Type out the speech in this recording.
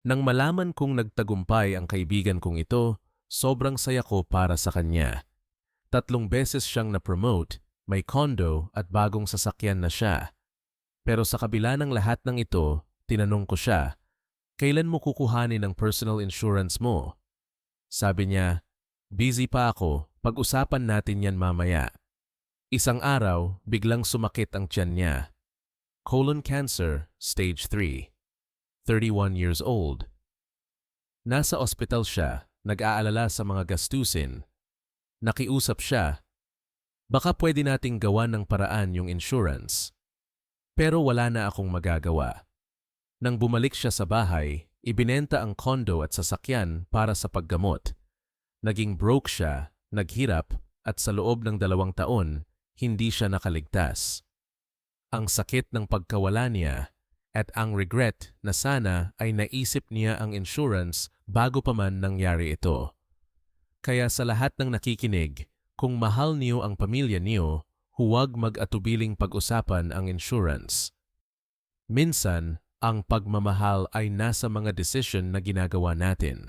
Nang malaman kong nagtagumpay ang kaibigan kong ito, sobrang saya ko para sa kanya. 3 beses siyang na-promote, may condo at bagong sasakyan na siya. Pero sa kabila ng lahat ng ito, tinanong ko siya, "Kailan mo kukuhanin ang personal insurance mo?" Sabi niya, "Busy pa ako, pag-usapan natin yan mamaya." Isang araw, biglang sumakit ang tiyan niya. Colon cancer, stage 3. 31 years old. Nasa ospital siya, nag-aalala sa mga gastusin. Nakiusap siya, "Baka pwede nating gawan ng paraan yung insurance." Pero wala na akong magagawa. Nang bumalik siya sa bahay, ibinenta ang condo at sasakyan para sa paggamot. Naging broke siya, naghirap, at sa loob ng 2 taon, hindi siya nakaligtas. Ang sakit ng pagkawala niya at ang regret na sana ay naisip niya ang insurance bago pa man nangyari ito. Kaya sa lahat ng nakikinig, kung mahal niyo ang pamilya niyo, huwag mag-atubiling pag-usapan ang insurance. Minsan, ang pagmamahal ay nasa mga desisyon na ginagawa natin.